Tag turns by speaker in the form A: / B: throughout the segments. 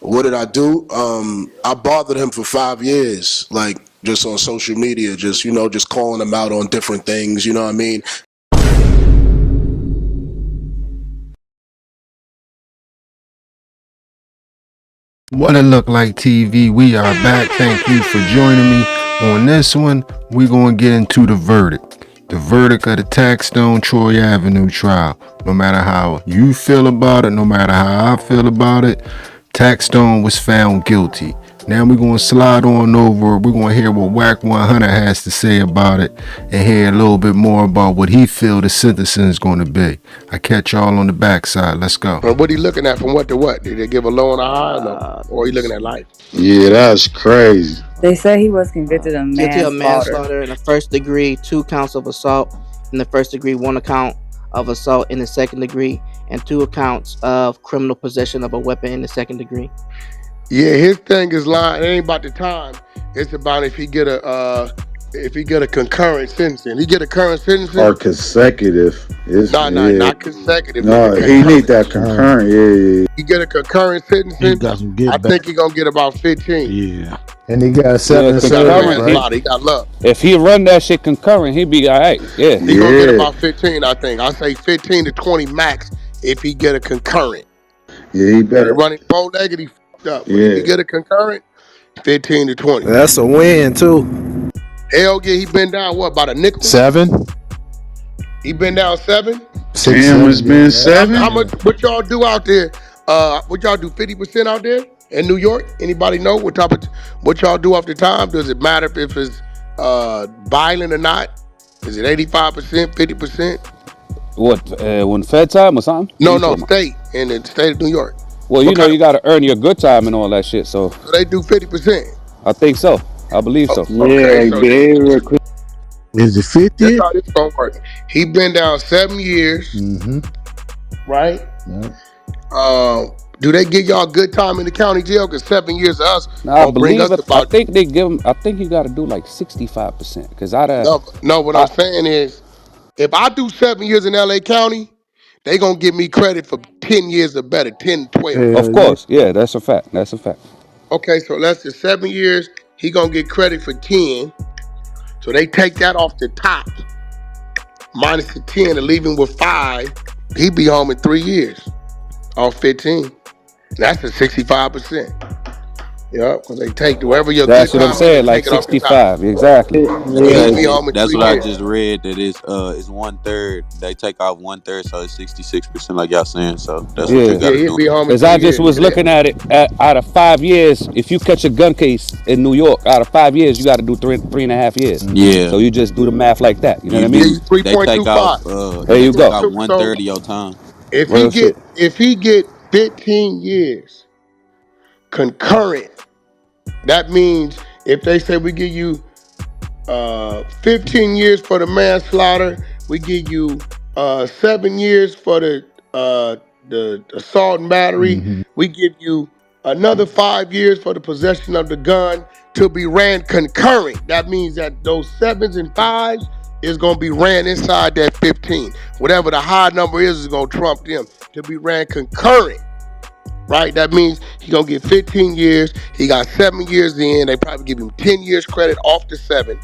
A: What did I do? I bothered him for 5 years, like just on social media, just just calling him out on different things. You know what I mean?
B: What it look like TV, we are back. Thank you for joining me. On this one, we're going to get into the verdict. The verdict of the Taxstone Troy Avenue trial. No matter how you feel about it, no matter how I feel about it, Taxstone was found guilty. Now we're going to slide on over. We're going to hear what Wack 100 has to say about it and hear a little bit more about what he feel the sentencing is going to be. I catch y'all on the backside. Let's go.
C: What he looking at from what to what? Did they give a low and a high or no? Or he looking at life?
D: Yeah, that's crazy.
E: They say he was convicted of
F: Guilty of
E: manslaughter.
F: manslaughter in the first degree, 2 counts of assault in the first degree, 1 account of assault in the second degree, and 2 accounts of criminal possession of a weapon in the second degree.
C: Yeah, his thing is lying. It ain't about the time. It's about if he get a concurrent sentencing. He get a current sentencing
D: Or consecutive.
C: not consecutive.
D: No, he need that concurrent. Yeah.
C: He get a concurrent sentencing.
G: He got some get
C: I
G: back.
C: think he gonna get about 15.
G: Yeah.
H: And he got 7
I: Yeah,
C: He got
I: concurrent.
C: manslaughter. He got love.
I: If he run that shit concurrent, he'd be all right. Yeah.
C: He gonna get about 15. I think. I say 15 to 20 max if he get a concurrent.
D: Yeah, he better.
C: Running bow-legged, he fucked up. But
D: Yeah.
C: if he get a concurrent, 15 to 20.
H: That's a win too.
C: Hell yeah, he been down what, about a nickel?
H: 7.
C: He been down 7.
D: Damn, it's been 7.
C: How much? What y'all do out there? What y'all do? 50% out there in New York? Anybody know what type of what y'all do off the time? Does it matter if it's violent or not? Is it 85%, 50%?
I: What, when Fed time or something?
C: No, state in the state of New York.
I: Well, you know, you got to earn your good time and all that shit, so
C: So they do 50%.
I: I think so. I believe so.
C: Okay, so
G: Is it 50?
C: that's how this gonna work. He been down 7 years, right? Do they give y'all good time in the county jail? Because 7 years to us
I: Now, I
C: gonna bring
I: believe
C: us
I: it. I
C: about.
I: think they give him, I think you got to do like 65%. Because
C: No, what I'm saying is, if I do 7 years in LA County, they gonna give me credit for 10 years or better, 10, 12.
I: of course, yeah, that's a fact. That's a fact.
C: Okay, so that's the 7 years. He gonna get credit for 10. So they take that off the top, minus the 10 and leave him with 5. He be home in 3 years, off 15. That's a 65%. Yeah, because they take wherever your
I: That's
C: good
I: what I'm
C: time is,
I: saying,
C: they
I: like
C: take it off the top.
I: 65, exactly.
C: He'll be home in
J: That's
C: 3
J: what I
C: years.
J: just read. That it's 1/3. They take off 1/3, so it's 66%, like y'all saying. So that's what you got to
C: he'll
J: do.
C: be home in
I: Because
C: 3
I: I
C: years.
I: just was looking at it, out of 5 years, if you catch a gun case in New York, out of 5 years, you got to do 3.5 years.
J: Yeah.
I: So you just do the math like that. You know what I
C: Yeah,
I: mean?
C: you
J: They take off.
C: 3.25.
I: There you
J: They take
I: go.
J: off
C: So
J: 1/3 of your time.
C: if
I: Real shit.
C: he get 15 years concurrent, that means if they say we give you 15 years for the manslaughter, we give you 7 years for the assault and battery, we give you another 5 years for the possession of the gun to be ran concurrent. That means that those 7s and 5s is going to be ran inside that 15. Whatever the high number is going to trump them to be ran concurrent. Right? That means he gonna get 15 years. He got 7 years in. They probably give him 10 years credit off the 7.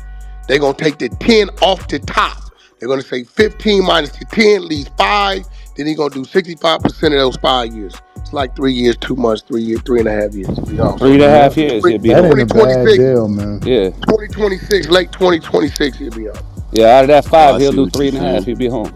C: They're gonna take the 10 off the top. They're gonna say 15 minus the 10 leaves 5. Then he's gonna do 65% of those 5 years. It's like 3 years, 2 months, 3 years, 3.5 years.
I: 3.5 years, he'll be
H: That
I: home.
H: ain't a bad deal, man.
I: Yeah.
C: 2026, late 2026, he'll be on.
I: Yeah, out of that 5,
J: I
I: he'll
J: see
I: do
J: what you're
I: 3.5,
J: saying.
I: he'll be home.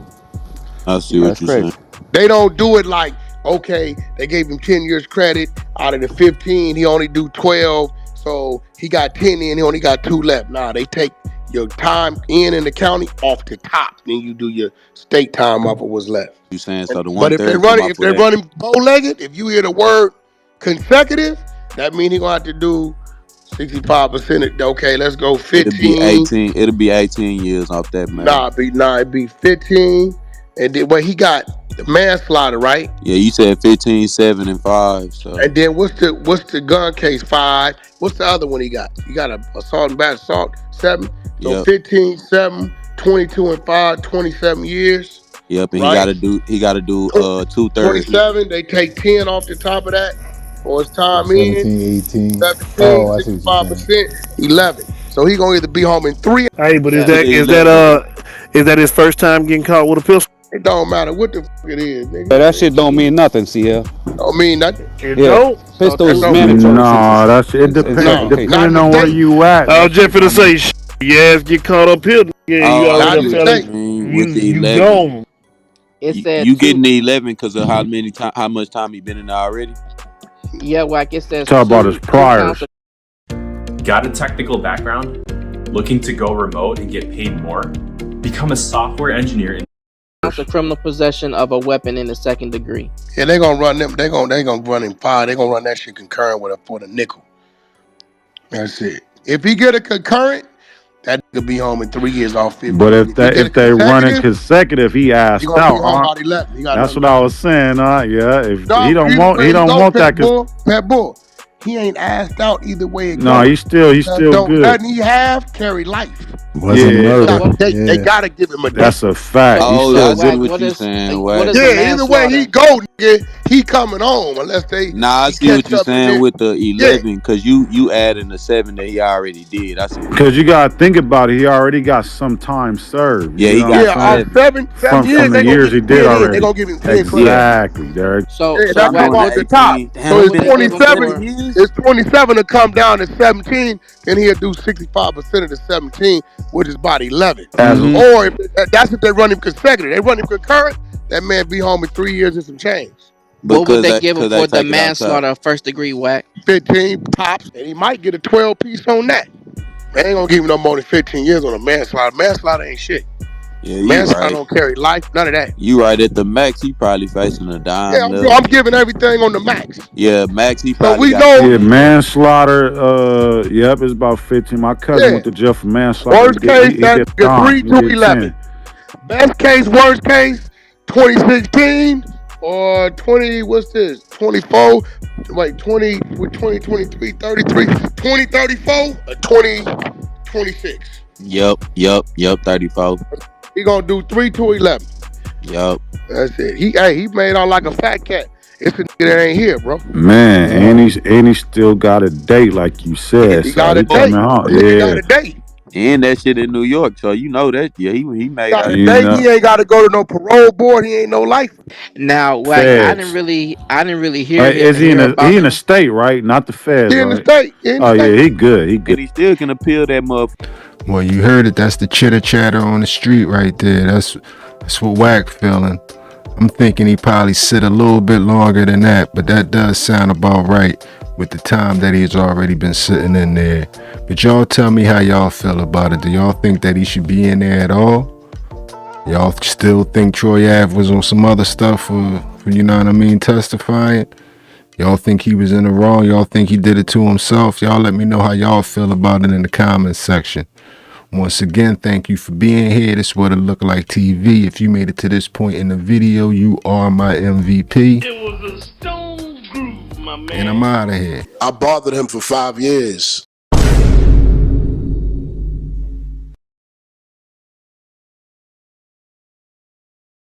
J: I see what
I: That's
J: you're
I: crazy.
J: saying.
C: They don't do it like, okay, they gave him 10 years credit. Out of the 15, he only do 12. So he got 10 in, he only got 2 left. Nah, they take your time in the county off the top. Then you do your state time off of what's left.
J: You saying so? The
C: But if
J: 1/3
C: they're
J: come
C: running,
J: off
C: if
J: of
C: they're
J: that.
C: running bow-legged, if you hear the word consecutive, that means he gonna have to do 65%. Okay, let's go 15.
J: It'll be 18 years off that, man.
C: It'd be 15. And then he got the manslaughter, right?
J: Yeah, you said 15, 7, and 5. So
C: And then what's the gun case? 5. What's the other one he got? He got a assault and battery, assault 7. So
J: Yep.
C: 15, 7, 22 and 5, 27 years.
J: yep, and
C: Right.
J: he gotta do 2/3.
C: 27, they take 10 off the top of that. or his time in,
H: 17, 18.
C: 17,
H: Oh, I see what you're saying.
C: 65%, 11. So he gonna either be home in 3.
K: Hey, but
F: Yeah.
J: Either 11.
K: is that his first time getting caught with a pistol?
C: It don't matter what the fuck it is,
I: Yeah,
C: nigga.
I: that shit don't mean nothing, CL.
C: Don't mean nothing.
K: It
I: Yeah,
K: don't.
F: So
I: pistol
C: That
I: is
C: don't mean
I: mandatory
D: No, that's it.
I: in
D: Depend
I: certain
C: no,
I: cases.
C: not in
D: depending
C: the
D: on where
C: state.
D: you at.
K: I was just finna say, your ass get caught up here, yeah, you
J: Oh, I
C: Not
K: already
J: see
C: in
K: a
C: the
J: what
K: felon.
J: you
C: state.
J: mean with the
K: You
J: 11.
K: gone.
F: It said
J: You
F: two.
J: getting the 11 because of how much time he been in there already?
F: Yeah, Wack. It says
D: Talk about his
F: two counts
D: priors.
F: of
L: Got a technical background? Looking to go remote and get paid more? Become a software engineer in
F: criminal possession of a weapon in the second degree.
C: Yeah, they gonna run them. They gonna run him 5. They gonna run that shit concurrent with for the nickel. That's it. If he get a concurrent, that nigga be home in 3 years off 15.
D: But if
C: If he get a
D: if they running
C: consecutive,
D: consecutive, he
C: he
D: asked
C: gonna be
D: out.
C: home about 11. He got
D: That's
C: another
D: what I
C: year.
D: was saying. Yeah, if
C: No, either
D: he
C: way it
D: don't
C: go,
D: want that.
C: Pet Bull. Pet Bull. He ain't asked out either way it
D: No,
C: go.
D: he's still
C: Don't
D: good.
C: nothing he have carry life.
H: Wasn't
D: Yeah,
F: So
H: murder.
F: what?
C: They
H: Yeah.
C: gotta give him a day.
D: that's a fact.
F: So
D: He's
J: Oh,
F: so
D: still
J: I see
F: Wack,
D: good.
J: what you saying,
F: what
J: Wack.
F: is the
C: Yeah, either way he
F: manslaughter?
C: go, nigga, he coming home unless
J: Nah, I
C: he
J: see what
C: catch
J: you
C: up and
J: saying
C: then
J: with the
C: yeah.
J: 11 because you adding the 7 that he already did. I see what you
D: Cause you
J: saying.
D: gotta think about it. He already got some time served.
J: Yeah,
D: You
J: he
D: know what
J: got
C: Yeah,
D: I'm saying?
C: off
J: 7.
C: seven
D: From
C: years,
D: the
C: they gonna
D: years
C: give
D: he
C: him
D: did
C: 10 in. They
D: already.
C: gonna give him 10 credit.
J: Yeah.
D: Exactly, Derek.
F: So
C: Yeah,
F: so
C: that's
J: I'm
C: what's
F: Wack,
J: going
C: off
J: to
C: the top.
J: 18.
C: So
J: Damn,
F: what
J: he
C: it's
F: would
J: been
F: they
J: in
F: give
J: there
F: him
C: 27.
J: 7
F: for?
J: years?
C: It's 27 to come down to 17. Then he'll do 65% of the 17, which is about 11.
D: As
F: Mm-hmm.
C: Or if that's if they run him consecutive. They run him concurrent. That man be home in 3 years and some change.
F: What would
J: Because
F: they give him
J: I
F: for the
J: take it out top.
F: manslaughter of first degree, Wack?
C: 15 tops, and he might get a 12 piece on that. They ain't gonna give him no more than 15 years on a manslaughter. Manslaughter ain't shit.
J: Yeah, you
C: Manslaughter
J: right.
C: don't carry life, none of that.
J: You right at the max. He probably facing a
C: Yeah,
J: dime
C: I'm
J: level.
C: giving everything on the max.
J: Yeah, max. He
C: So
J: probably
C: we
J: got
C: know,
D: yeah,
J: 20 years.
D: manslaughter. Yep, it's about 15. My cousin
C: yeah,
D: went to jail for manslaughter.
C: worst case,
D: He
C: that
D: did
C: nigga
D: time.
C: 3
D: He
C: to
D: did
C: 11.
D: 10.
C: Best case, worst case, 2016 or 20, what's this? 24, wait, 20, with 2023, 33, 2034 or 2026.
J: Yep. 34.
C: He gonna do 3 to 11.
J: Yep.
C: That's it. He made out like a fat cat. It's a nigga that ain't here, bro.
D: Man, and he still got a date, like you said.
C: He
D: So
C: got a
D: he coming
C: date.
D: home.
C: Nigga got
D: Yeah,
C: a date.
J: And that shit in New York, so you know that. Yeah, he made
C: Got
J: out
C: a
J: of
D: you
J: there.
C: date.
D: know,
C: He ain't got to go to no parole board. He ain't no life.
F: Now, Wack,
D: feds.
F: I didn't really hear
D: Is
F: hear about
D: he in a
F: him.
D: state, right? Not the feds,
C: He in the
D: right?
C: state. He in the
D: Oh yeah,
C: state.
D: he good. He good.
J: And he still can appeal that motherfucker.
B: Well, you heard it. That's the chitter chatter on the street right there. That's what Wack feeling. I'm thinking he probably sit a little bit longer than that, but that does sound about right with the time that he's already been sitting in there. But y'all tell me how y'all feel about it. Do y'all think that he should be in there at all? Y'all still think Troy Ave was on some other stuff for you know what I mean, testifying? Y'all think he was in the wrong? Y'all think he did it to himself? Y'all let me know how y'all feel about it in the comments section. Once again, thank you for being here. This is What It Look Like TV. If you made it to this point in the video, you are my MVP.
K: It was a stone groove, my man.
B: And I'm out of here.
A: I bothered him for 5 years.